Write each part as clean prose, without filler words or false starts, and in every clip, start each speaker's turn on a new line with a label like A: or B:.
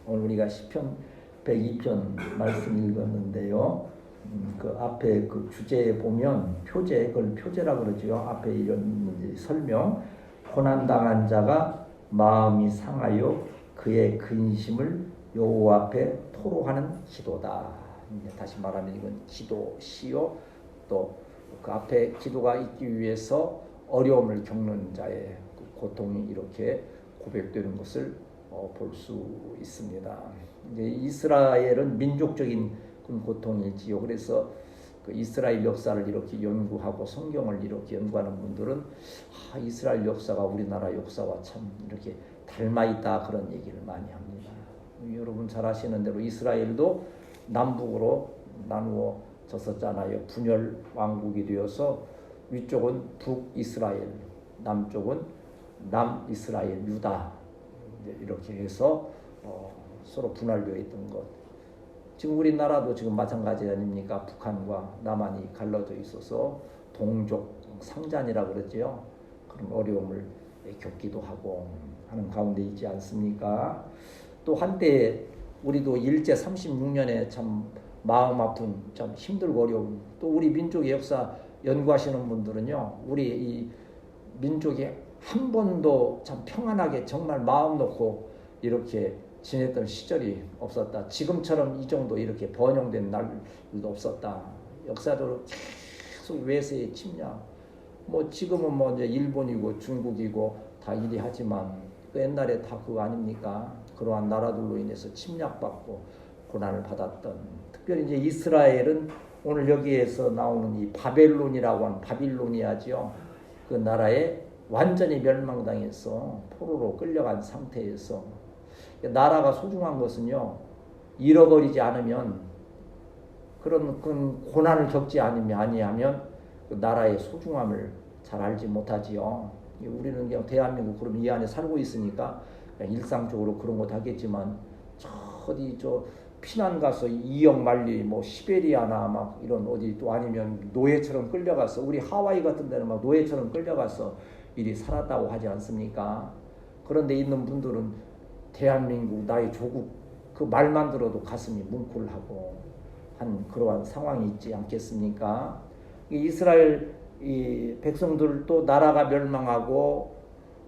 A: 오늘 우리가 시편 102편 말씀 읽었는데요. 그 앞에 그 주제에 보면 표제, 그걸 표제라 그러죠. 앞에 이런 설명, 고난당한 자가 마음이 상하여 그의 근심을 여호와 앞에 토로하는 기도다. 다시 말하면 이건 기도, 시요. 또 그 앞에 기도가 있기 위해서 어려움을 겪는 자의 고통이 이렇게 고백되는 것을 볼 수 있습니다. 이제 이스라엘은 민족적인 고통이지요. 그래서 그 이스라엘 역사를 이렇게 연구하고 성경을 이렇게 연구하는 분들은 이스라엘 역사가 우리나라 역사와 참 이렇게 닮아 있다 그런 얘기를 많이 합니다. 여러분 잘 아시는 대로 이스라엘도 남북으로 나누어졌었잖아요. 분열 왕국이 되어서 위쪽은 북이스라엘, 남쪽은 남이스라엘, 유다 이렇게 해서 서로 분할되어 있던 것. 지금 우리나라도 지금 마찬가지 아닙니까? 북한과 남한이 갈라져 있어서 동족 상잔이라고 그러죠. 그런 어려움을 겪기도 하고 하는 가운데 있지 않습니까? 또 한때 우리도 일제 36년에 참 마음 아픈 참 힘들고 어려운, 또 우리 민족의 역사 연구하시는 분들은요, 우리 이 민족이 한 번도 참 평안하게 정말 마음 놓고 이렇게 지냈던 시절이 없었다. 지금처럼 이 정도 이렇게 번영된 날도 없었다. 역사적으로 계속 외세의 침략. 뭐 지금은 뭐 이제 일본이고 중국이고 다 이리 하지만 그 옛날에 다 그거 아닙니까? 그러한 나라들로 인해서 침략받고 고난을 받았던, 특별히 이제 이스라엘은 오늘 여기에서 나오는 이 바벨론이라고 하는 바빌로니아죠. 그 나라에 완전히 멸망당해서 포로로 끌려간 상태에서, 나라가 소중한 것은요, 잃어버리지 않으면, 그런 고난을 겪지 아니하면 그 나라의 소중함을 잘 알지 못하지요. 우리는 그냥 대한민국 그럼 이 안에 살고 있으니까 그냥 일상적으로 그런 것 하겠지만, 어디 피난 가서 이역 만리 뭐 시베리아나 막 이런 어디, 또 아니면 노예처럼 끌려가서, 우리 하와이 같은 데는 막 노예처럼 끌려가서 이리 살았다고 하지 않습니까? 그런데 있는 분들은 대한민국 나의 조국 그 말만 들어도 가슴이 뭉클하고 한 그러한 상황이 있지 않겠습니까? 이스라엘 이 백성들도 나라가 멸망하고,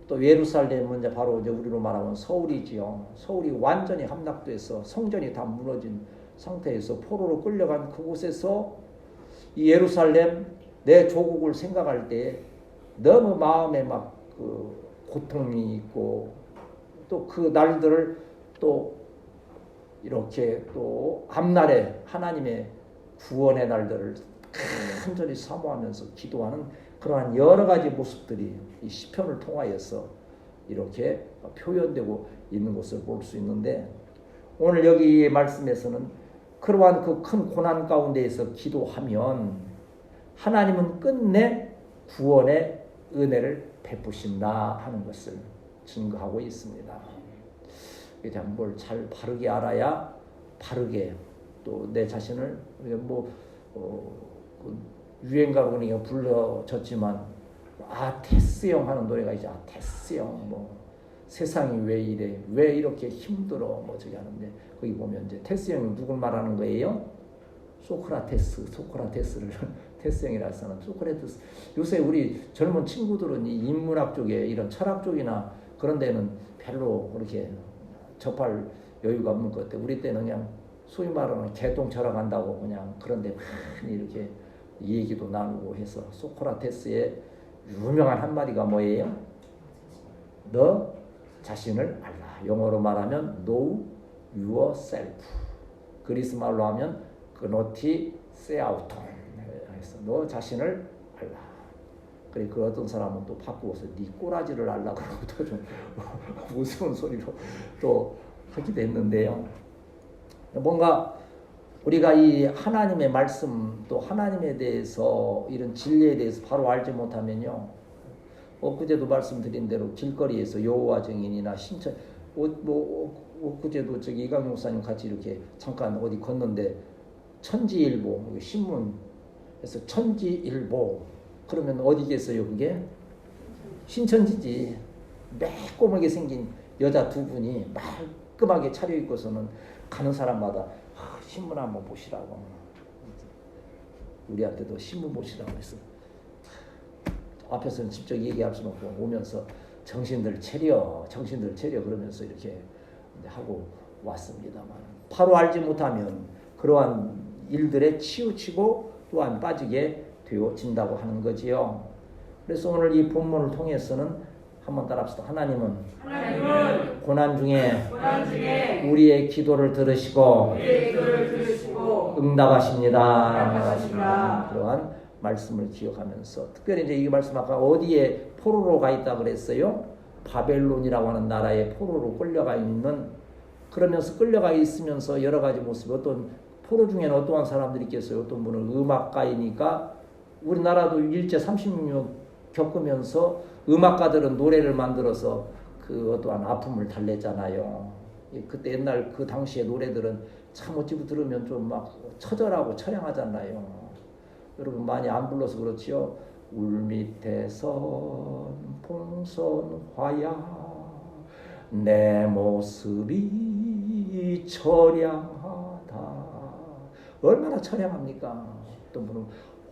A: 또 예루살렘은 이제 바로 이제 우리로 말하면 서울이지요. 서울이 완전히 함락돼서 성전이 다 무너진 상태에서 포로로 끌려간 그곳에서 이 예루살렘 내 조국을 생각할 때 너무 마음에 막 그 고통이 있고, 또 그 날들을 또 이렇게 또 앞날에 하나님의 구원의 날들을 간절히 사모하면서 기도하는 그러한 여러 가지 모습들이 이 시편을 통하여서 이렇게 표현되고 있는 것을 볼 수 있는데, 오늘 여기 말씀에서는 그러한 그 큰 고난 가운데에서 기도하면 하나님은 끝내 구원의 은혜를 베푸신다 하는 것을 증거하고 있습니다. 뭘 잘 바르게 알아야 바르게 또 내 자신을 유행가로 그러니까 불러졌지만, 테스형 하는 노래가 있죠. 테스형 세상이 왜 이래, 왜 이렇게 힘들어 저기 하는데, 거기 보면 이제 테스형이 누굴 말하는 거예요? 소크라테스를 테스형이라 해서는 소크라테스. 요새 우리 젊은 친구들은 이 인문학 쪽에 이런 철학 쪽이나 그런 데는 별로 그렇게 접할 여유가 없는 것 같아요. 우리 때는 그냥 소위 말하는 개똥 철학한다고 그냥 그런데 많이 이렇게 얘기도 나누고 해서, 소크라테스의 유명한 한마디가 뭐예요? 너 자신을 알라. 영어로 말하면 know yourself. 그리스 말로 하면 그노티 세아우톤. 그래서 너 자신을 알라. 그래, 그 어떤 사람은 또 바꾸어서 네 꼬라지를 알라 그러고 또 좀 무서운 소리로 또 하기도 했는데요. 뭔가 우리가 이 하나님의 말씀, 또 하나님에 대해서 이런 진리에 대해서 바로 알지 못하면요, 엊그제도 말씀드린 대로 길거리에서 여호와 증인이나 신천, 엊그제도 저기 이강 목사님 같이 이렇게 잠깐 어디 걷는데 천지일보 신문에서 천지일보 그러면 어디겠어요? 그게 신천지지. 매꼬하게 생긴 여자 두 분이 말끔하게 차려입고서는 가는 사람마다 신문 한번 보시라고, 우리한테도 신문 보시라고 했어. 앞에서는 직접 얘기할 수는 없고 오면서 정신들 차려 그러면서 이렇게 하고 왔습니다만, 바로 알지 못하면 그러한 일들에 치우치고 또한 빠지게 되어진다고 하는 거지요. 그래서 오늘 이 본문을 통해서는 한번 따라합시다. 하나님은 고난 중에 우리의 기도를 들으시고 응답하십니다. 그러한 말씀을 기억하면서, 특별히 이제 이 말씀 아까 어디에 포로로 가 있다 그랬어요? 바벨론이라고 하는 나라에 포로로 끌려가 있는, 그러면서 끌려가 있으면서 여러 가지 모습, 어떤 포로 중에는 어떠한 사람들이 있겠어요? 어떤 분은 음악가이니까, 우리나라도 일제 36년 겪으면서 음악가들은 노래를 만들어서 그 어떠한 아픔을 달랬잖아요. 그때 옛날 그 당시의 노래들은 참 어찌 들으면 좀 막 처절하고 처량하잖아요. 여러분 많이 안 불러서 그렇지요. 울밑에선 봉선화야 내 모습이 처량하다. 얼마나 처량합니까? 어떤 분은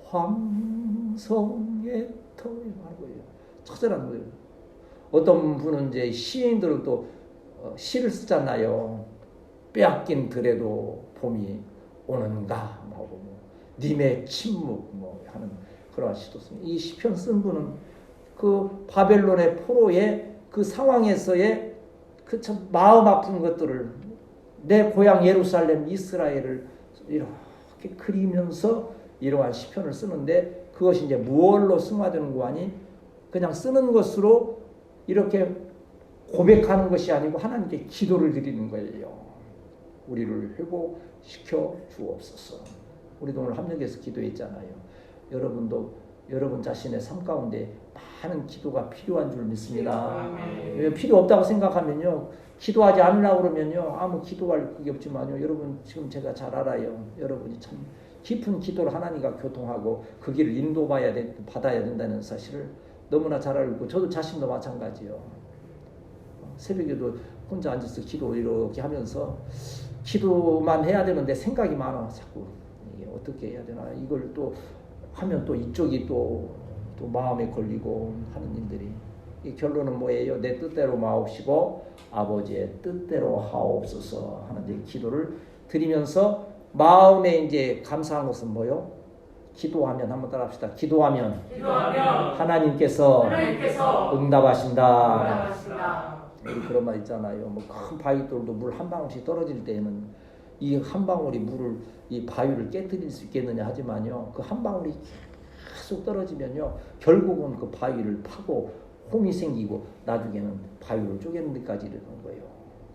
A: 황성의 터에 말고요. 처절한 거예요. 어떤 분은 이제 시인들은 또 시를 쓰잖아요. 빼앗긴 들에도 봄이 오는가 하고 뭐 님의 침묵 뭐 하는 그런 시도 씁니다. 이 시편 쓴 분은 그 바벨론의 포로의 그 상황에서의 그 참 마음 아픈 것들을, 내 고향 예루살렘 이스라엘을 이렇게 그리면서 이러한 시편을 쓰는데, 그것이 이제 무얼로 승화되는 거 아니? 그냥 쓰는 것으로 이렇게 고백하는 것이 아니고 하나님께 기도를 드리는 거예요. 우리를 회복시켜 주옵소서. 우리도 오늘 합력해서 기도했잖아요. 여러분도 여러분 자신의 삶 가운데 많은 기도가 필요한 줄 믿습니다. 필요 없다고 생각하면요, 기도하지 않으려고 그러면요, 아무 기도할 그게 없지만요, 여러분 지금 제가 잘 알아요. 여러분이 참 깊은 기도를 하나님과 교통하고 그 길을 받아야 된다는 사실을 너무나 잘 알고, 저도 자신도 마찬가지요. 새벽에도 혼자 앉아서 기도 이렇게 하면서 기도만 해야 되는데 생각이 많아. 자꾸 이게 어떻게 해야 되나, 이걸 또 하면 또 이쪽이 또 마음에 걸리고 하는 일들이, 이 결론은 뭐예요? 내 뜻대로 마옵시고 아버지의 뜻대로 하옵소서 하는 이제 기도를 드리면서, 마음에 이제 감사한 것은 뭐요? 기도하면, 한번 따라합시다. 기도하면 하나님께서 응답하신다. 우리 그런 말 있잖아요. 뭐 큰 바위돌도 물 한 방울씩 떨어질 때에는 이 한 방울이 물을, 이 바위를 깨뜨릴 수 있겠느냐 하지만요, 그 한 방울이 계속 떨어지면요, 결국은 그 바위를 파고 홈이 생기고 나중에는 바위를 쪼개는 데까지 이르는 거예요.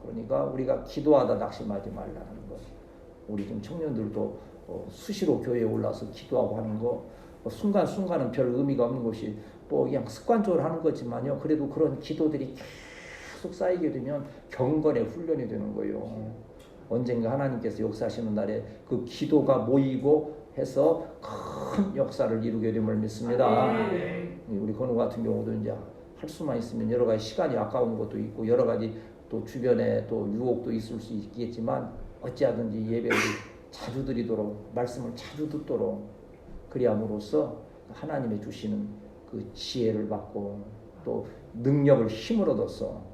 A: 그러니까 우리가 기도하다 낙심하지 말라는 것. 우리 지금 청년들도 수시로 교회에 올라서 기도하고 하는 거, 순간순간은 별 의미가 없는 것이 뭐 그냥 습관적으로 하는 거지만요, 그래도 그런 기도들이 계속 쌓이게 되면 경건의 훈련이 되는 거예요. 언젠가 하나님께서 역사하시는 날에 그 기도가 모이고 해서 큰 역사를 이루게 됨을 믿습니다. 우리 건우 같은 경우도 이제 할 수만 있으면 여러 가지 시간이 아까운 것도 있고 여러 가지 또 주변에 또 유혹도 있을 수 있겠지만, 어찌하든지 예배를 자주 드리도록, 말씀을 자주 듣도록 그리함으로써 하나님의 주시는 그 지혜를 받고 또 능력을 힘을 얻어서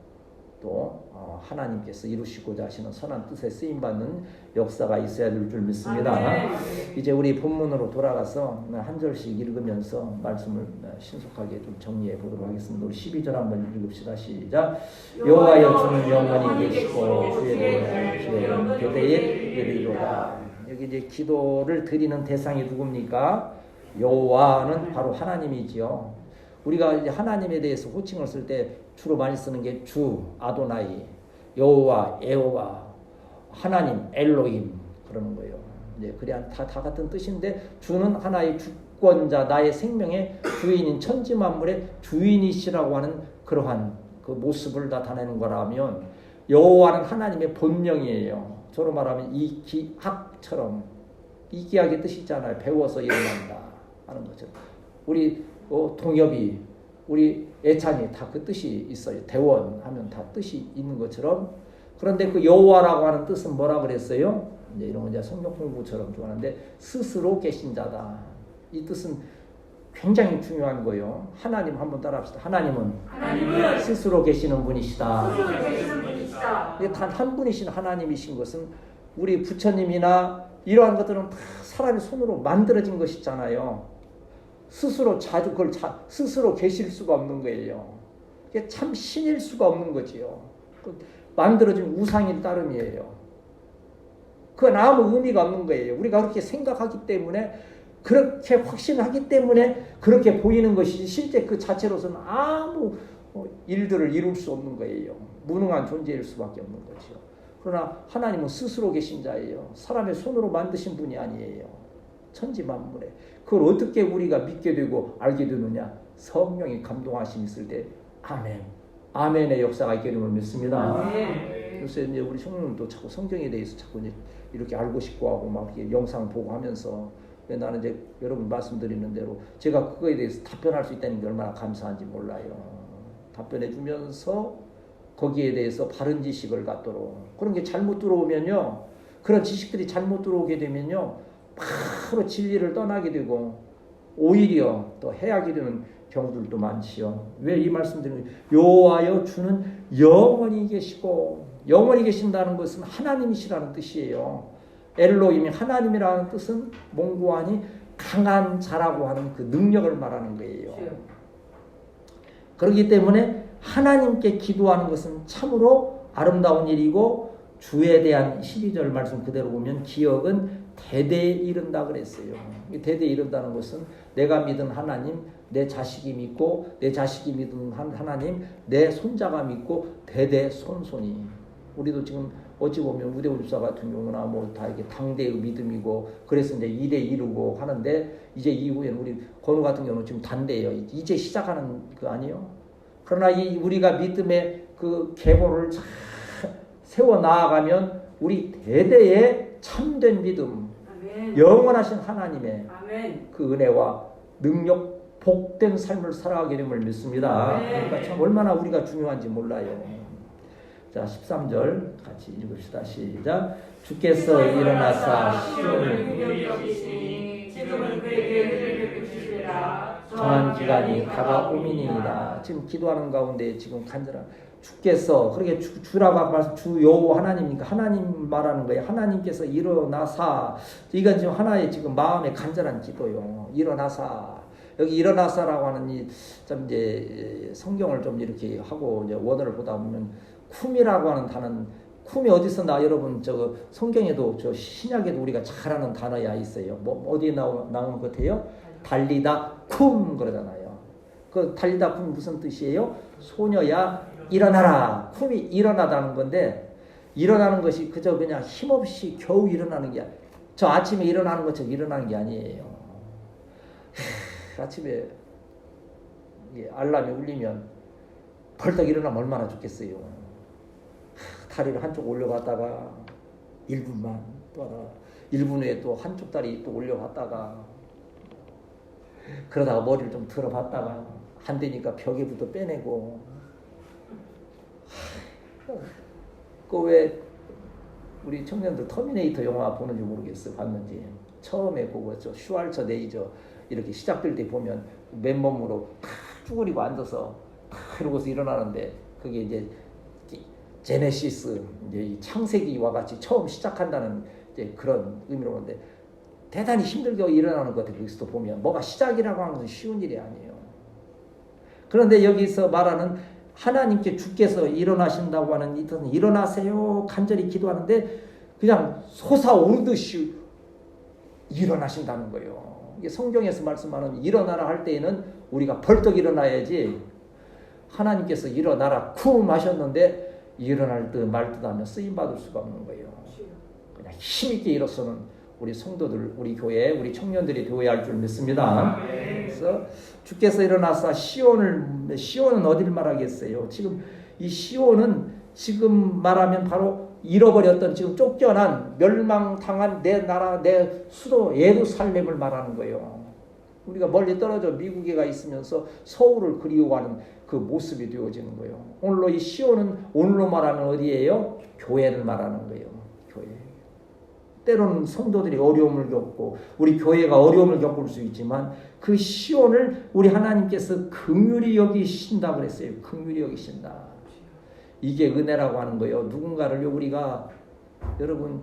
A: 또 하나님께서 이루시고자 하시는 선한 뜻에 쓰임받는 역사가 있어야 될 줄 믿습니다. 이제 우리 본문으로 돌아가서 한 절씩 읽으면서 말씀을 신속하게 좀 정리해 보도록 하겠습니다. 우리 12절 한번 읽읍시다. 시작. 여호와여 주는 영원히 계시고 주의 기회는 교대에 이르리로다. 여기 이제 기도를 드리는 대상이 누굽니까? 여호와는 바로 하나님이지요. 우리가 이제 하나님에 대해서 호칭을 쓸 때 주로 많이 쓰는 게 주, 아도나이, 여호와, 에호와, 하나님, 엘로힘 그러는 거예요. 이제 그래야 다 같은 뜻인데, 주는 하나의 주권자, 나의 생명의 주인인 천지만물의 주인이시라고 하는 그러한 그 모습을 나타내는 거라면, 여호와는 하나님의 본명이에요. 저로 말하면 이기학처럼, 이기학의 뜻이 있잖아요. 배워서 일어난다 하는 것처럼. 우리 동엽이 우리 애찬이 다 그 뜻이 있어요. 대원 하면 다 뜻이 있는 것처럼. 그런데 그 여호와라고 하는 뜻은 뭐라 그랬어요? 이제 이런 거 이제 성경 공부처럼 좀 하는데 스스로 계신 자다. 이 뜻은 굉장히 중요한 거예요. 하나님 한번 따라합시다. 하나님은 스스로 계시는 분이시다. 단 한 분이신 하나님이신 것은 우리 부처님이나 이러한 것들은 다 사람의 손으로 만들어진 것이잖아요. 스스로 스스로 계실 수가 없는 거예요. 이게 참 신일 수가 없는 거지요. 만들어진 우상일 따름이에요. 그건 아무 의미가 없는 거예요. 우리가 그렇게 생각하기 때문에, 그렇게 확신하기 때문에 그렇게 보이는 것이지, 실제 그 자체로서는 아무 일들을 이룰 수 없는 거예요. 무능한 존재일 수밖에 없는 거죠. 그러나 하나님은 스스로 계신 자예요. 사람의 손으로 만드신 분이 아니에요. 천지만물에. 그걸 어떻게 우리가 믿게 되고 알게 되느냐? 성령이 감동하심이 있을 때 아멘. 아멘의 역사가 있게 되는 걸 믿습니다. 요새 이제 우리 형님도 자꾸 성경에 대해서 자꾸 이제 이렇게 알고 싶고 하고 막 이렇게 영상 보고 하면서, 나는 이제 여러분 말씀드리는 대로 제가 그거에 대해서 답변할 수 있다는 게 얼마나 감사한지 몰라요. 답변해 주면서 거기에 대해서 바른 지식을 갖도록. 그런 게 잘못 들어오면요, 그런 지식들이 잘못 들어오게 되면요, 바로 진리를 떠나게 되고 오히려 또 해하게 되는 경우들도 많지요. 왜 이 말씀드리는 거예요? 여호와여 주는 영원히 계시고, 영원히 계신다는 것은 하나님이시라는 뜻이에요. 엘로힘이 하나님이라는 뜻은 몽고하니 강한 자라고 하는 그 능력을 말하는 거예요. 그렇기 때문에 하나님께 기도하는 것은 참으로 아름다운 일이고, 주에 대한 12절 말씀 그대로 보면 기억은 대대에 이른다 그랬어요. 대대에 이른다는 것은 내가 믿은 하나님, 내 자식이 믿고, 내 자식이 믿은 하나님, 내 손자가 믿고, 대대 손손이. 우리도 지금 어찌 보면 우대훈 집사 같은 경우나 뭐 다 이렇게 당대의 믿음이고, 그래서 이제 일에 이루고 하는데, 이제 이후에는 우리 건우 같은 경우는 지금 단대예요. 이제 시작하는 거 아니에요? 그러나 우리가 믿음의 그 계보를 잘 세워 나아가면 우리 대대의 참된 믿음, 아멘. 영원하신 하나님의 아멘. 그 은혜와 능력, 복된 삶을 살아가게 됨을 믿습니다. 아멘. 그러니까 참 얼마나 우리가 중요한지 몰라요. 자, 13절 같이 읽읍시다. 시작. 주께서 일어나사 시온을 지금은 그에게 주시리라. 정한 기간이 다가오미니이다. 지금 기도하는 가운데 지금 간절한 주께서, 그렇게 주라고 한 말씀, 주 여호와 하나님이니까 하나님 말하는 거예요. 하나님께서 일어나사. 이건 지금 하나의 지금 마음의 간절한 기도요. 일어나사. 여기 일어나사라고 하는 좀 이제 성경을 좀 이렇게 하고 이제 원어를 보다 보면 쿰이라고 하는 단어는, 쿰이 어디서 나 여러분 저 성경에도 저 신약에도 우리가 잘 아는 단어야 있어요. 뭐 어디에 나온 것 같아요? 달리다 쿰 그러잖아요. 그 달리다 쿰 무슨 뜻이에요? 소녀야 일어나라. 쿰이 일어나다는 건데, 일어나는 것이 그저 그냥 힘없이 겨우 일어나는 게, 저 아침에 일어나는 것처럼 일어나는 게 아니에요. 아침에 알람이 울리면 벌떡 일어나면 얼마나 좋겠어요. 다리를 한쪽 올려갔다가 1분만 또 하다가 1분 후에 또 한쪽 다리 또 올려갔다가, 그러다가 머리를 좀 들어봤다가 안 되니까 벽에부터 빼내고. 그 왜 우리 청년들 터미네이터 영화 보는지 모르겠어. 봤는지. 처음에 그거 슈왈처네이저 이렇게 시작될 때 보면 맨몸으로 탁 쭈그리고 앉아서 탁 이러고서 일어나는데, 그게 이제 제네시스, 이제 이 창세기와 같이 처음 시작한다는 이제 그런 의미로 보는데, 대단히 힘들게 일어나는 것 같아요. 거기서도 보면 뭐가 시작이라고 하는 것은 쉬운 일이 아니에요. 그런데 여기서 말하는 하나님께 주께서 일어나신다고 하는 이 뜻은 일어나세요 간절히 기도하는데 그냥 솟아오르듯이 일어나신다는 거예요. 이게 성경에서 말씀하는 일어나라 할 때에는 우리가 벌떡 일어나야지, 하나님께서 일어나라 쿵 하셨는데 일어날 듯 말 듯 하면 쓰임받을 수가 없는 거예요. 그냥 힘있게 일어서는 우리 성도들, 우리 교회, 우리 청년들이 되어야 할 줄 믿습니다. 그래서 주께서 일어나서 시온은 어디를 말하겠어요? 지금 이 시온은 지금 말하면 바로 잃어버렸던, 지금 쫓겨난 멸망당한 내 나라, 내 수도 예루살렘을 말하는 거예요. 우리가 멀리 떨어져 미국에 가 있으면서 서울을 그리워하는 그 모습이 되어지는 거예요. 오늘로 이 시온은 오늘로 말하면 어디예요? 교회를 말하는 거예요. 교회. 때로는 성도들이 어려움을 겪고 우리 교회가 어려움을 겪을 수 있지만 그 시온을 우리 하나님께서 긍휼히 여기신다 그랬어요. 긍휼히 여기신다. 이게 은혜라고 하는 거예요. 누군가를 우리가 여러분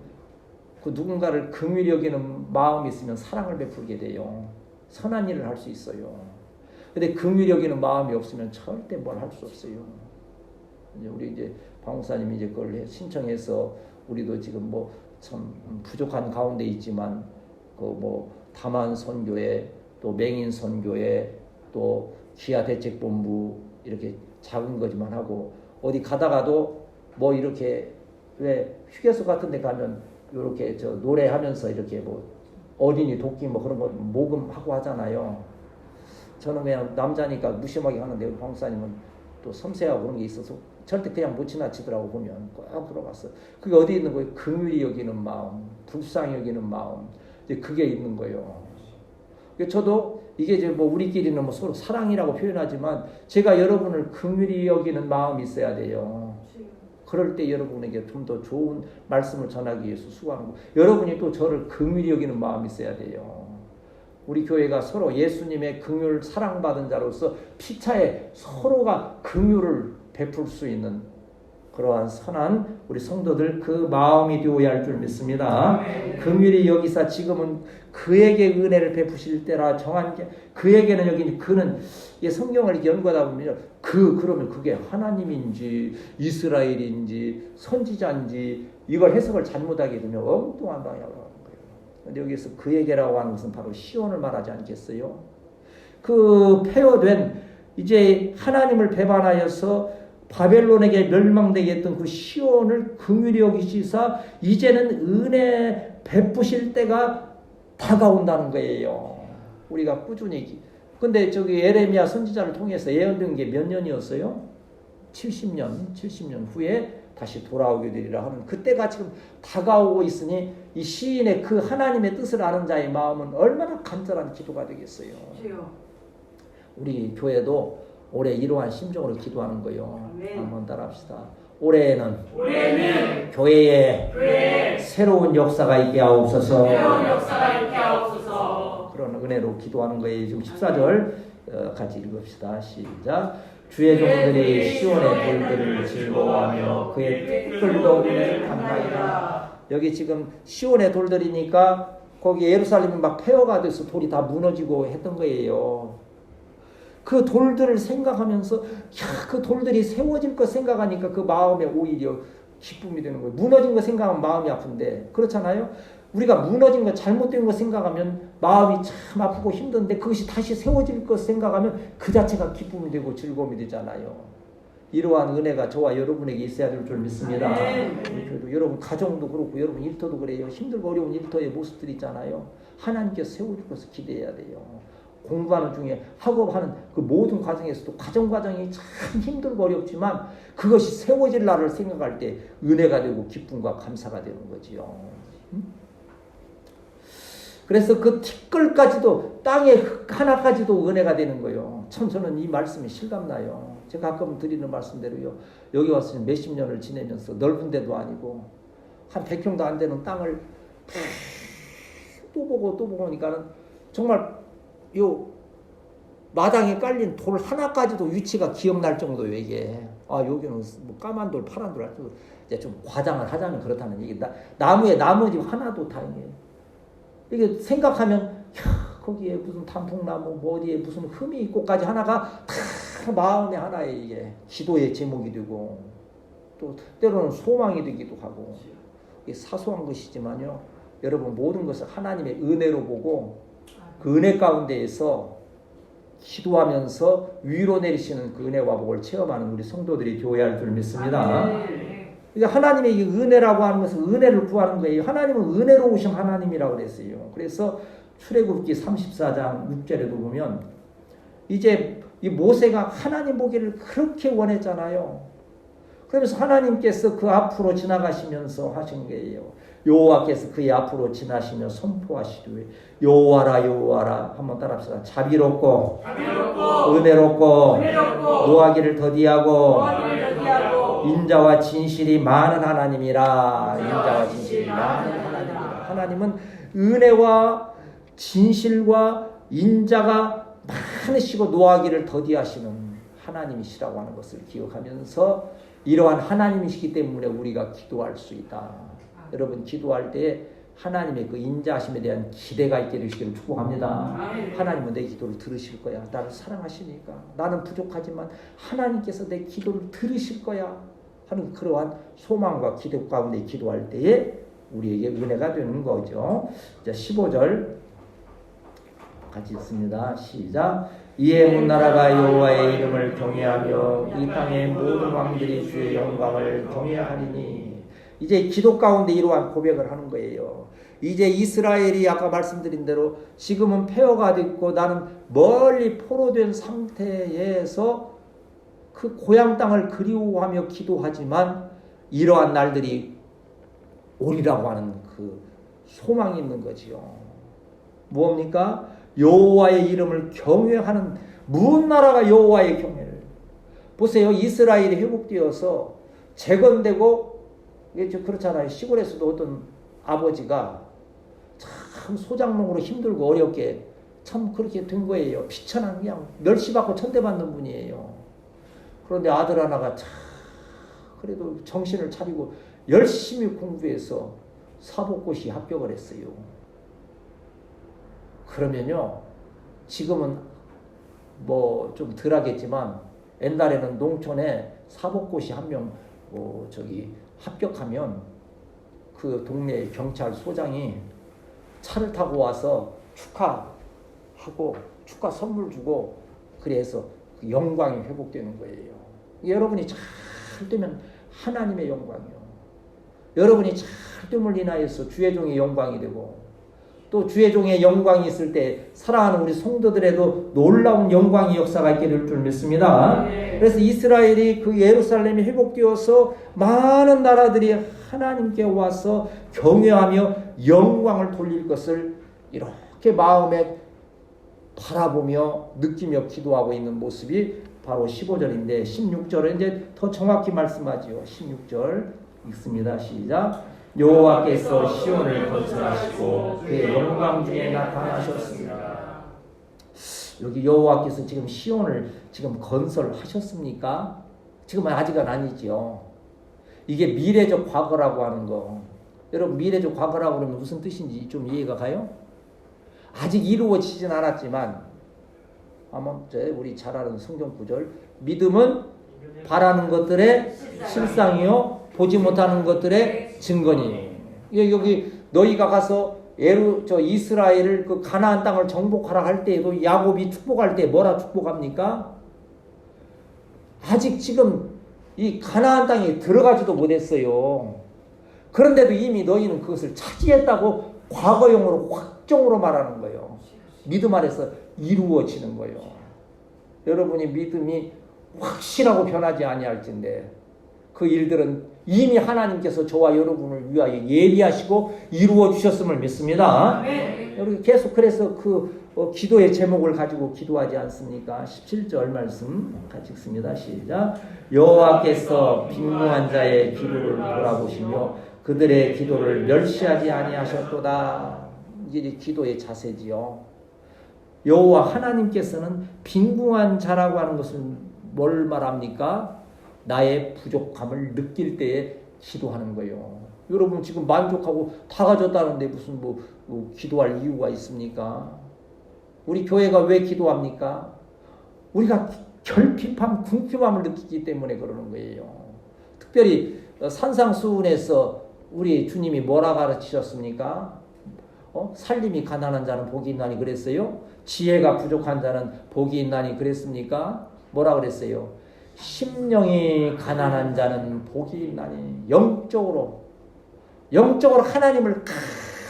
A: 그 누군가를 긍휼히 여기는 마음이 있으면 사랑을 베풀게 돼요. 선한 일을 할 수 있어요. 근데 긍휼히 여기는 마음이 없으면 절대 뭘 할 수 없어요. 우리 이제 방목사님이 이제 그걸 신청해서 우리도 지금 뭐 참 부족한 가운데 있지만 그 뭐 다만 선교회 또 맹인 선교회 또 기아 대책본부 이렇게 작은 거지만 하고 어디 가다가도 뭐 이렇게 왜 휴게소 같은 데 가면 이렇게 저 노래하면서 이렇게 뭐 어린이 돕기 뭐 그런 거 모금하고 하잖아요. 저는 그냥 남자니까 무심하게 하는데 우리 방사님은 또 섬세하고 그런 게 있어서 절대 그냥 못 지나치더라고. 보면 꼭 들어갔어. 그게 어디 있는 거예요? 긍휼히 여기는 마음, 불쌍히 여기는 마음. 이제 그게 있는 거예요. 저도 이게 이제 뭐 우리끼리는 뭐 서로 사랑이라고 표현하지만 제가 여러분을 긍휼히 여기는 마음이 있어야 돼요. 그럴 때 여러분에게 좀 더 좋은 말씀을 전하기 위해서 수고하는 거. 여러분이 또 저를 긍휼히 여기는 마음이 있어야 돼요. 우리 교회가 서로 예수님의 긍휼 사랑받은 자로서 피차에 서로가 긍휼을 베풀 수 있는 그러한 선한 우리 성도들 그 마음이 되어야 할 줄 믿습니다. 긍휼히 여기사 지금은 그에게 은혜를 베푸실 때라 정한 게 그에게는 여기 그는 성경을 이렇게 연구하다 보면 그러면 그게 하나님인지 이스라엘인지 선지자인지 이걸 해석을 잘못하게 되면 엉뚱한 방향으로 가는 거예요. 근데 여기서 그에게라고 하는 것은 바로 시온을 말하지 않겠어요? 그 폐허된 이제 하나님을 배반하여서 바벨론에게 멸망되게 했던 그 시온을 긍휼히 여기시사 이제는 은혜 베푸실 때가 다가온다는 거예요. 우리가 꾸준히. 근데 저기 에레미야 선지자를 통해서 예언된 게 몇 년이었어요? 70년 후에 다시 돌아오게 되리라 하는 그때가 지금 다가오고 있으니 이 시인의 그 하나님의 뜻을 아는 자의 마음은 얼마나 간절한 기도가 되겠어요. 우리 교회도 올해 이러한 심정으로 기도하는 거예요. 한번 따라합시다. 올해는 교회에 새로운 역사가 있게 하옵소서. 그런 은혜로 기도하는 거예요. 지금 14절 같이 읽읍시다. 시작. 주의 종들이 시온의 돌들을 즐거워하며 그의 뜰들도 은혜를 감사하리라. 여기 지금 시온의 돌들이니까 거기 예루살렘이 막 폐허가 돼서 돌이 다 무너지고 했던 거예요. 그 돌들을 생각하면서 그 돌들이 세워질 것 생각하니까 그 마음에 오히려 기쁨이 되는 거예요. 무너진 거 생각하면 마음이 아픈데 그렇잖아요. 우리가 무너진 거 잘못된 거 생각하면 마음이 참 아프고 힘든데 그것이 다시 세워질 것 생각하면 그 자체가 기쁨이 되고 즐거움이 되잖아요. 이러한 은혜가 저와 여러분에게 있어야 될 줄 믿습니다. 그래도 여러분 가정도 그렇고 여러분 일터도 그래요. 힘들고 어려운 일터의 모습들이 있잖아요. 하나님께서 세워줄 것을 기대해야 돼요. 공부하는 중에 학업하는 그 모든 과정에서도 가정 과정이 참 힘들고 어렵지만 그것이 세워질 날을 생각할 때 은혜가 되고 기쁨과 감사가 되는 거지요. 그래서 그 티끌까지도 땅의 흙 하나까지도 은혜가 되는 거예요. 참 저는 이 말씀이 실감나요. 제가 가끔 드리는 말씀대로요. 여기 와서 몇십 년을 지내면서 넓은 데도 아니고 한 100평도 안 되는 땅을 또 보고 하니까는 정말 요 마당에 깔린 돌 하나까지도 위치가 기억날 정도예요. 이게 여기는 뭐 까만 돌, 파란 돌 할 때도 이제 좀 과장을 하자면 그렇다는 얘기. 나무에 나머지 하나도 다행이에요. 이게 생각하면 거기에 무슨 단풍나무 뭐 어디에 무슨 흠이 있고까지 하나가 다 마음의 하나에 이게 기도의 제목이 되고 또 때로는 소망이 되기도 하고 이게 사소한 것이지만요. 여러분 모든 것을 하나님의 은혜로 보고 그 은혜 가운데에서 기도하면서 위로 내리시는 그 은혜와 복을 체험하는 우리 성도들이 교회할 줄 믿습니다. 그러니까 하나님의 이 은혜라고 하는 것은 은혜를 구하는 거예요. 하나님은 은혜로우신 하나님이라고 그랬어요. 그래서 출애굽기 34장 6절에도 보면 이제 이 모세가 하나님 보기를 그렇게 원했잖아요. 그러면서 하나님께서 그 앞으로 지나가시면서 하신 거예요. 여호와께서 그의 앞으로 지나시며 선포하시되 여호와라 여호와라 한번 따라합시다. 자비롭고 은혜롭고 노하기를 더디하고 인자와 진실이 많은 하나님이라. 인자와 진실이 많은 하나님이라. 하나님은 은혜와 진실과 인자가 많으시고 노하기를 더디하시는 하나님이시라고 하는 것을 기억하면서 이러한 하나님이시기 때문에 우리가 기도할 수 있다. 여러분 기도할 때 하나님의 그 인자하심에 대한 기대가 있게 되시기를 축복합니다. 하나님은 내 기도를 들으실 거야. 나를 사랑하시니까. 나는 부족하지만 하나님께서 내 기도를 들으실 거야 하는 그러한 소망과 기대 가운데 기도할 때에 우리에게 은혜가 되는 거죠. 자, 15절 같이 읽습니다. 시작. 이에 온 나라가 여호와의 이름을 경외하며 이 땅의 모든 왕들이 주의 영광을 경외하리니. 이제 기도 가운데 이러한 고백을 하는 거예요. 이제 이스라엘이 아까 말씀드린 대로 지금은 폐허가 됐고 나는 멀리 포로된 상태에서 그 고향 땅을 그리워하며 기도하지만 이러한 날들이 오리라고 하는 그 소망이 있는 거지요. 뭡니까? 여호와의 이름을 경외하는 무슨 나라가 여호와의 경외를. 보세요. 이스라엘이 회복되어서 재건되고 그렇잖아요. 시골에서도 어떤 아버지가 참 소장농으로 힘들고 어렵게 참 그렇게 된 거예요. 비천한 그냥 멸시받고 천대받는 분이에요. 그런데 아들 하나가 참 그래도 정신을 차리고 열심히 공부해서 사법고시 합격을 했어요. 그러면요, 지금은 뭐 좀 덜 하겠지만 옛날에는 농촌에 사법고시 한 명 합격하면 그 동네 경찰서장이 차를 타고 와서 축하하고 축하 선물 주고 그래서 그 영광이 회복되는 거예요. 여러분이 잘 되면 하나님의 영광이요. 여러분이 잘 됨을 인하여서 주의 종의 영광이 되고 또 주의 종의 영광이 있을 때 사랑하는 우리 성도들에도 놀라운 영광의 역사가 있게 될 줄 믿습니다. 그래서 이스라엘이 그 예루살렘이 회복되어서 많은 나라들이 하나님께 와서 경외하며 영광을 돌릴 것을 이렇게 마음에 바라보며 느끼며 기도하고 있는 모습이 바로 15절인데 16절은 이제 더 정확히 말씀하지요. 16절 읽습니다. 시작. 여호와께서 시온을 건설하시고 그의 영광 중에 나타나셨습니다. 여기 여호와께서 지금 시온을 지금 건설하셨습니까? 지금은 아직은 아니지요. 이게 미래적 과거라고 하는 거. 여러분 미래적 과거라고 그러면 무슨 뜻인지 좀 이해가 가요? 아직 이루어지진 않았지만 아마 우리 잘 아는 성경 구절 믿음은 바라는 것들의 실상이요 보지 못하는 것들의 증거니. 여기 너희가 가서 이스라엘을 그 가나안 땅을 정복하라 할 때에도 야곱이 축복할 때 뭐라 축복합니까? 아직 지금 이 가나안 땅에 들어가지도 못했어요. 그런데도 이미 너희는 그것을 차지했다고 과거형으로 확정으로 말하는 거예요. 믿음 안에서 이루어지는 거예요. 여러분이 믿음이 확실하고 변하지 아니할진데 그 일들은 이미 하나님께서 저와 여러분을 위하여 예비하시고 이루어 주셨음을 믿습니다. 여러분 계속 그래서 기도의 제목을 가지고 기도하지 않습니까? 17절 말씀 같이 읽습니다. 시작. 여호와께서 빈궁한 자의 기도를 돌아보시며 그들의 기도를 멸시하지 아니하셨도다. 이게 기도의 자세지요. 여호와 하나님께서는 빈궁한 자라고 하는 것은 뭘 말합니까? 나의 부족함을 느낄 때에 기도하는 거예요. 여러분 지금 만족하고 다 가졌다는데 무슨 기도할 이유가 있습니까? 우리 교회가 왜 기도합니까? 우리가 결핍함, 궁핍함을 느끼기 때문에 그러는 거예요. 특별히 산상수훈에서 우리 주님이 뭐라 가르치셨습니까? 살림이 가난한 자는 복이 있나니 그랬어요? 지혜가 부족한 자는 복이 있나니 그랬습니까? 뭐라 그랬어요? 심령이 가난한 자는 복이 있나니. 영적으로 하나님을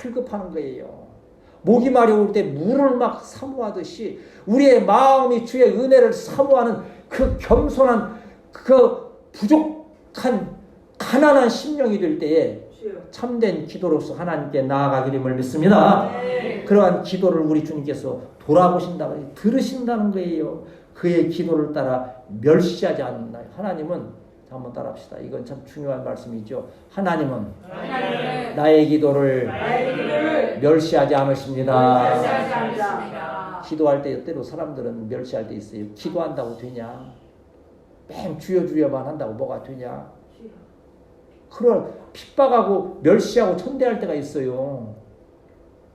A: 갈급하는 거예요. 목이 마려울 때 물을 막 사모하듯이 우리의 마음이 주의 은혜를 사모하는 그 겸손한 그 부족한 오죽한 가난한 심령이 될 때에 참된 기도로서 하나님께 나아가기를 믿습니다. 그러한 기도를 우리 주님께서 돌아보신다고 들으신다는 거예요. 그의 기도를 따라 멸시하지 않는다. 하나님은 한번 따라합시다. 이건 참 중요한 말씀이죠. 하나님은 나의 기도를 멸시하지 않으십니다. 기도할 때 때로 사람들은 멸시할 때 있어요. 기도한다고 되냐? 맹 주여주여만 한다고 뭐가 되냐? 그걸 핍박하고 멸시하고 천대할 때가 있어요.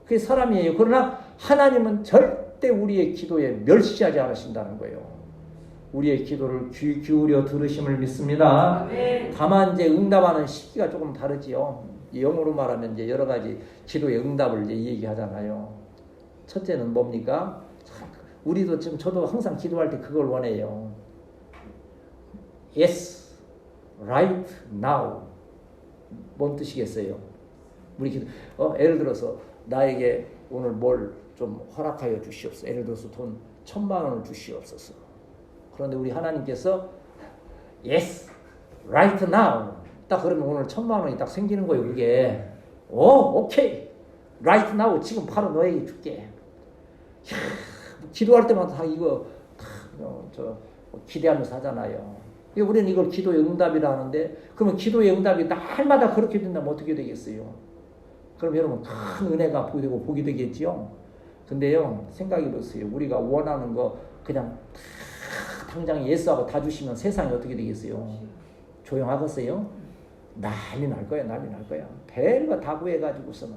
A: 그게 사람이에요. 그러나 하나님은 절대 우리의 기도에 멸시하지 않으신다는 거예요. 우리의 기도를 귀 기울여 들으심을 믿습니다. 다만 이제 응답하는 시기가 조금 다르지요. 영어로 말하면 이제 여러 가지 기도의 응답을 이제 얘기하잖아요. 첫째는 뭡니까? 우리도 지금 저도 항상 기도할 때 그걸 원해요. Yes, right now. 뭔 뜻이겠어요? 우리 기도, 예를 들어서 나에게 오늘 뭘 좀 허락하여 주시옵소서. 예를 들어서 돈 1,000만 원을 주시옵소서. 그런데 우리 하나님께서 Yes, right now. 딱 그러면 오늘 1,000만 원이 딱 생기는 거예요. 그게 오케이, right now. 지금 바로 너에게 줄게. 이야, 기도할 때마다 다 이거 기대하면서 하잖아요. 우리는 이걸 기도의 응답이라 하는데, 그러면 기도의 응답이 날마다 그렇게 된다면 어떻게 되겠어요? 그럼 여러분 큰 은혜가 복이 되겠지요. 근데요, 생각해 보세요. 우리가 원하는 거 그냥 당장 예수하고 다 주시면 세상이 어떻게 되겠어요? 조용하겠어요? 난리 날 거야. 별거 다 구해가지고서는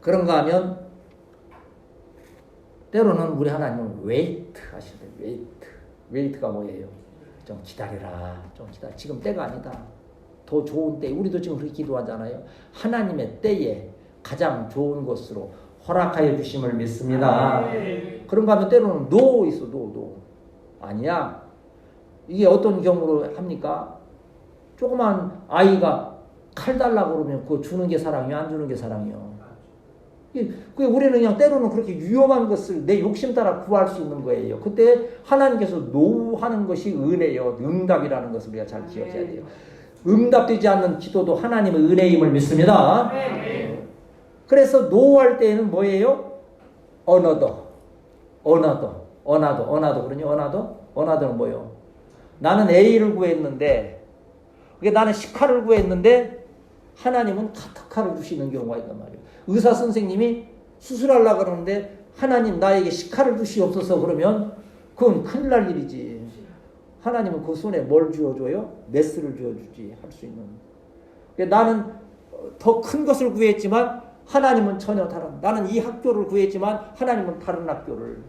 A: 그런가 하면 때로는 우리 하나님은 웨이트 하시대. 웨이트가 뭐예요? 좀 기다려라. 지금 때가 아니다. 더 좋은 때. 우리도 지금 그렇게 기도하잖아요. 하나님의 때에 가장 좋은 것으로 허락하여 주심을 믿습니다. 그런가 하면 때로는 노 있어. 노. 아니야. 이게 어떤 경우로 합니까? 조그만 아이가 칼 달라고 그러면 그거 주는 게 사랑이요? 안 주는 게 사랑이요? 우리는 그냥 때로는 그렇게 위험한 것을 내 욕심 따라 구할 수 있는 거예요. 그때 하나님께서 노하는 것이 은혜요. 응답이라는 것을 우리가 잘 기억해야 돼요. 응답되지 않는 기도도 하나님의 은혜임을 믿습니다. 그래서 노할 때에는 뭐예요? 어나더 그러니 어나더는 뭐예요? 나는 A를 구했는데, 나는 10칼을 구했는데 하나님은 카타칼을 주시는 경우가 있단 말이에요. 의사 선생님이 수술하려고 그러는데 하나님 나에게 10칼을 주시옵소서 그러면 그건 큰일 날 일이지. 하나님은 그 손에 뭘 쥐어줘요? 메스를 쥐어주지. 할 수 있는. 나는 더 큰 것을 구했지만 하나님은 전혀 다른. 나는 이 학교를 구했지만 하나님은 다른 학교를.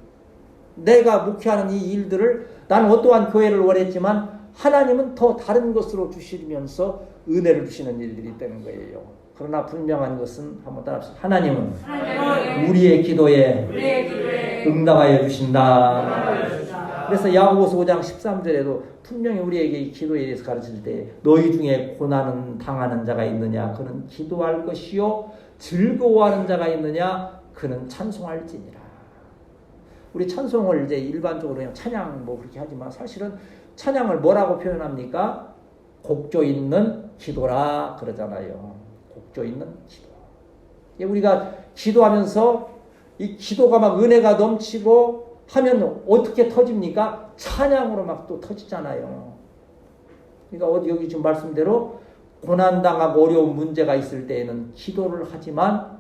A: 내가 목회하는 이 일들을, 나는 어떠한 교회를 원했지만 하나님은 더 다른 것으로 주시면서 은혜를 주시는 일들이 있다는 거예요. 그러나 분명한 것은 한번 따라합시다. 하나님은 우리의 기도에 응답하여 주신다. 그래서 야고보서 5장 13절에도 분명히 우리에게 이 기도에 대해서 가르칠 때, 너희 중에 고난은 당하는 자가 있느냐? 그는 기도할 것이요 즐거워하는 자가 있느냐? 그는 찬송할지니라. 우리 찬송을 이제 일반적으로 그냥 찬양 그렇게 하지만 사실은 찬양을 뭐라고 표현합니까? 곡조 있는 기도라 그러잖아요. 곡조 있는 기도. 우리가 기도하면서 이 기도가 막 은혜가 넘치고 하면 어떻게 터집니까? 찬양으로 막 또 터지잖아요. 그러니까 여기 지금 말씀대로 고난당하고 어려운 문제가 있을 때에는 기도를 하지만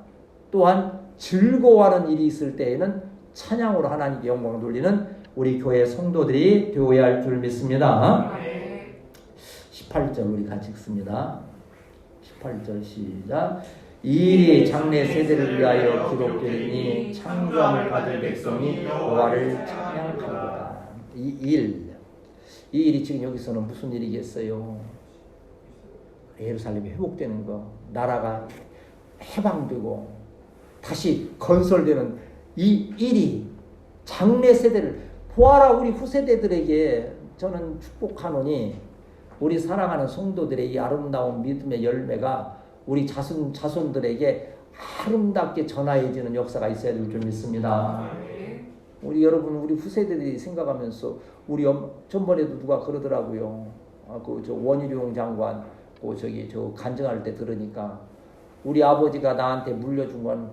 A: 또한 즐거워하는 일이 있을 때에는 찬양으로 하나님께 영광을 돌리는 우리 교회 성도들이 되어야 할 줄 믿습니다. 18절 우리 같이 읽습니다. 18절 시작. 이 일이 장래 세대를 위하여 기록되니 창조함을 받은 백성이 여호와를 찬양하리로다. 이 일이 지금 여기서는 무슨 일이겠어요? 예루살렘이 회복되는 거, 나라가 해방되고 다시 건설되는 이 일이 장래 세대를 보아라. 우리 후세대들에게 저는 축복하노니 우리 사랑하는 성도들의 이 아름다운 믿음의 열매가 우리 자손들에게 아름답게 전하여지는 역사가 있어야 될 줄 믿습니다. 우리 여러분, 우리 후세대들이 생각하면서 전번에도 누가 그러더라고요. 그 저 원희룡 장관 저 간증할 때 들으니까 우리 아버지가 나한테 물려준 건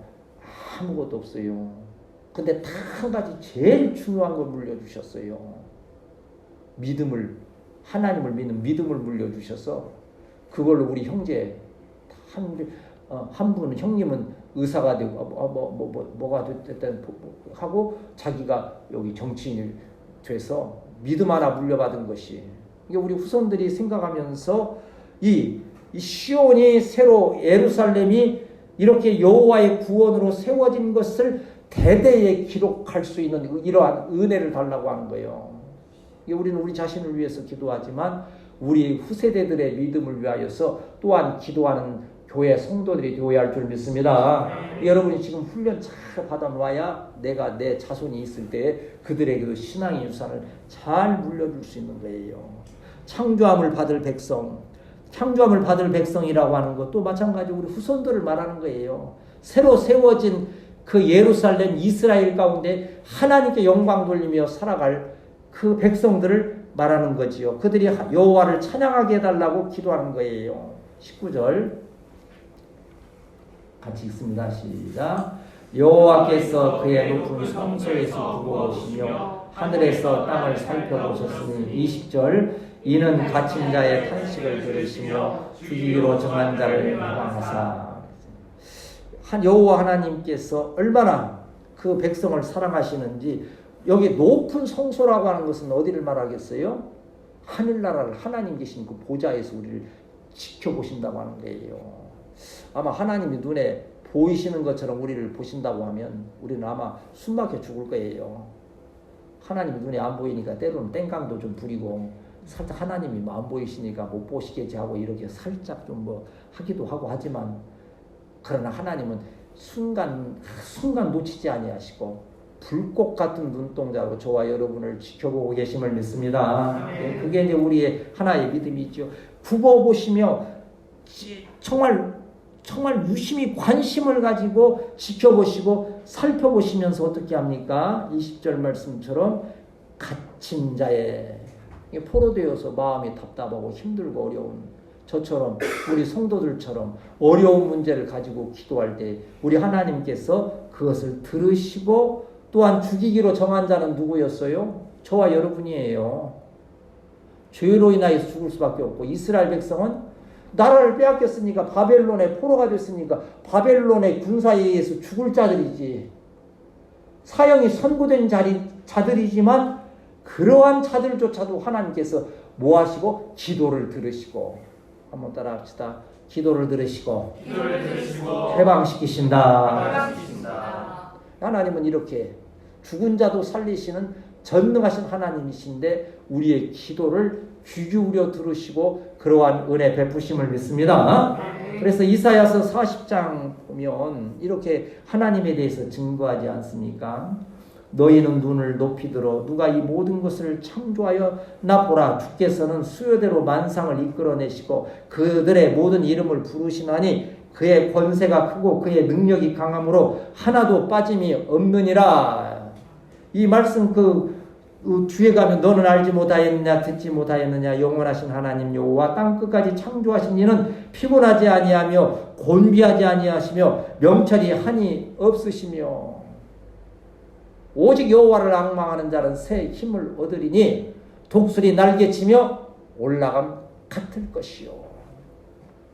A: 아무것도 없어요. 근데 다 한 가지 제일 중요한 걸 물려주셨어요. 믿음을, 하나님을 믿는 믿음을 물려주셔서 그걸로 우리 형제 한 분은 형님은 의사가 되고 뭐가 됐든 하고 자기가 여기 정치인이 돼서 믿음 하나 물려받은 것이, 이게 우리 후손들이 생각하면서 이 시온이 새로 예루살렘이 이렇게 여호와의 구원으로 세워진 것을 대대에 기록할 수 있는 이러한 은혜를 달라고 하는 거예요. 우리는 우리 자신을 위해서 기도하지만 우리 후세대들의 믿음을 위하여서 또한 기도하는 교회 성도들이 되어야 할 줄 믿습니다. 여러분이 지금 훈련 잘 받아놔야 내가 내 자손이 있을 때 그들에게도 신앙의 유산을 잘 물려줄 수 있는 거예요. 창조함을 받을 백성, 창조함을 받을 백성이라고 하는 것도 마찬가지로 우리 후손들을 말하는 거예요. 새로 세워진 그 예루살렘 이스라엘 가운데 하나님께 영광 돌리며 살아갈 그 백성들을 말하는 거지요. 그들이 여호와를 찬양하게 해달라고 기도하는 거예요. 19절 같이 읽습니다. 시작. 여호와께서 그의 높은 성소에서 두고 오시며 하늘에서 땅을 살펴보셨으니 20절 이는 갇힌 자의 탄식을 들으시며 죽이기로 정한 자를 해방하사. 여호와 하나님께서 얼마나 그 백성을 사랑하시는지, 여기 높은 성소라고 하는 것은 어디를 말하겠어요? 하늘나라를 하나님 계신 그 보좌에서 우리를 지켜보신다고 하는 거예요. 아마 하나님이 눈에 보이시는 것처럼 우리를 보신다고 하면 우리는 아마 숨막혀 죽을 거예요. 하나님이 눈에 안 보이니까 때로는 땡깡도 좀 부리고 살짝 하나님이 안 보이시니까 못 보시겠지 하고 이렇게 살짝 좀 뭐 하기도 하고 하지만, 그러나 하나님은 순간 놓치지 아니하시고 불꽃 같은 눈동자로 저와 여러분을 지켜보고 계심을 믿습니다. 그게 이제 우리의 하나의 믿음이죠. 굽어보시며 정말 유심히 관심을 가지고 지켜보시고 살펴보시면서 어떻게 합니까? 20절 말씀처럼 갇힌 자의, 포로되어서 마음이 답답하고 힘들고 어려운 저처럼 우리 성도들처럼 어려운 문제를 가지고 기도할 때 우리 하나님께서 그것을 들으시고 또한 죽이기로 정한 자는 누구였어요? 저와 여러분이에요. 죄로 인하여서 죽을 수밖에 없고, 이스라엘 백성은 나라를 빼앗겼으니까 바벨론의 포로가 됐으니까 바벨론의 군사에 의해서 죽을 자들이지, 사형이 선고된 자들이지만 그러한 자들조차도 하나님께서 뭐 하시고? 기도를 들으시고, 한번 따라 합시다. 기도를 들으시고 해방시키신다. 하나님은 이렇게 죽은 자도 살리시는 전능하신 하나님이신데 우리의 기도를 귀 기울여 들으시고 그러한 은혜 베푸심을 믿습니다. 그래서 이사야서 40장 보면 이렇게 하나님에 대해서 증거하지 않습니까? 너희는 눈을 높이 들어 누가 이 모든 것을 창조하여 나 보라. 주께서는 수요대로 만상을 이끌어내시고 그들의 모든 이름을 부르시나니 그의 권세가 크고 그의 능력이 강함으로 하나도 빠짐이 없느니라. 이 말씀 그 뒤에 가면 너는 알지 못하였느냐 듣지 못하였느냐 영원하신 하나님 여호와 땅끝까지 창조하신 이는 피곤하지 아니하며 곤비하지 아니하시며 명철이 한이 없으시며 오직 여호와를 앙망하는 자는 새 힘을 얻으리니 독수리 날개치며 올라감 같을 것이요.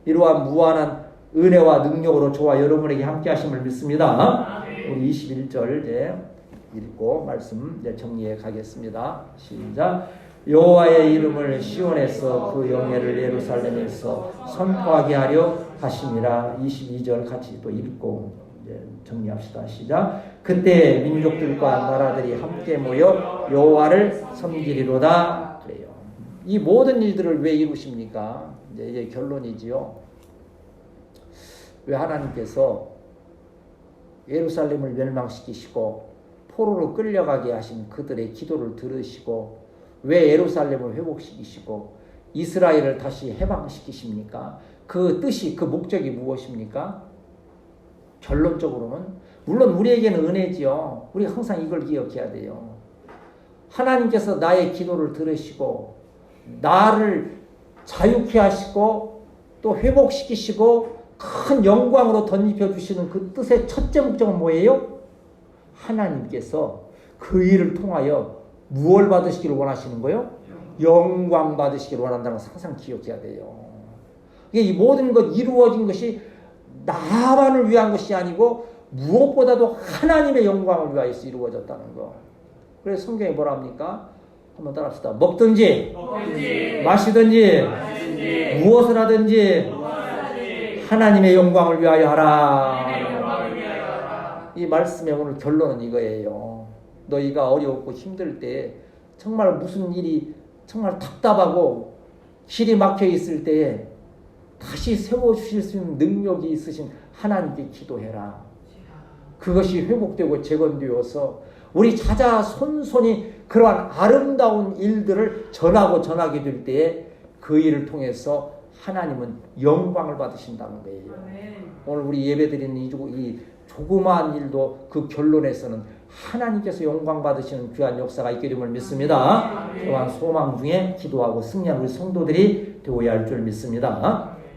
A: 이러한 무한한 은혜와 능력으로 저와 여러분에게 함께 하심을 믿습니다. 우리 21절 읽고 말씀 정리해 가겠습니다. 시작. 여호와의 이름을 시온에서 그 영예를 예루살렘에서 선포하게 하려 하심이라. 22절 같이 또 읽고 정리합시다. 시작. 그때 민족들과 나라들이 함께 모여 여호와를 섬기리로다. 그래요. 이 모든 일들을 왜 이루십니까? 이제 결론이지요. 왜 하나님께서 예루살렘을 멸망시키시고 포로로 끌려가게 하신 그들의 기도를 들으시고 왜 예루살렘을 회복시키시고 이스라엘을 다시 해방시키십니까? 그 뜻이, 그 목적이 무엇입니까? 결론적으로는 물론 우리에게는 은혜지요. 우리가 항상 이걸 기억해야 돼요. 하나님께서 나의 기도를 들으시고 나를 자유케 하시고 또 회복시키시고 큰 영광으로 덧입혀 주시는 그 뜻의 첫째 목적은 뭐예요? 하나님께서 그 일을 통하여 무엇을 받으시기를 원하시는 거예요? 영광 받으시기를 원한다는 걸 항상 기억해야 돼요. 이게 이 모든 것 이루어진 것이 나만을 위한 것이 아니고 무엇보다도 하나님의 영광을 위하여서 이루어졌다는 거. 그래서 성경에 뭐라 합니까? 한번 따라합시다. 먹든지 마시든지 무엇을 하든지 하나님의 영광을 위하여 하라. 이 말씀의 오늘 결론은 이거예요. 너희가 어렵고 힘들 때 정말 무슨 일이 정말 답답하고 길이 막혀 있을 때에 다시 세워주실 수 있는 능력이 있으신 하나님께 기도해라. 그것이 회복되고 재건되어서 우리 자자손손이 그러한 아름다운 일들을 전하게 될 때에 그 일을 통해서 하나님은 영광을 받으신다는 거예요. 오늘 우리 예배드리는 이 조그마한 일도 그 결론에서는 하나님께서 영광 받으시는 귀한 역사가 있게 됨을 믿습니다. 또한 소망 중에 기도하고 승리하는 우리 성도들이 되어야 할 줄 믿습니다.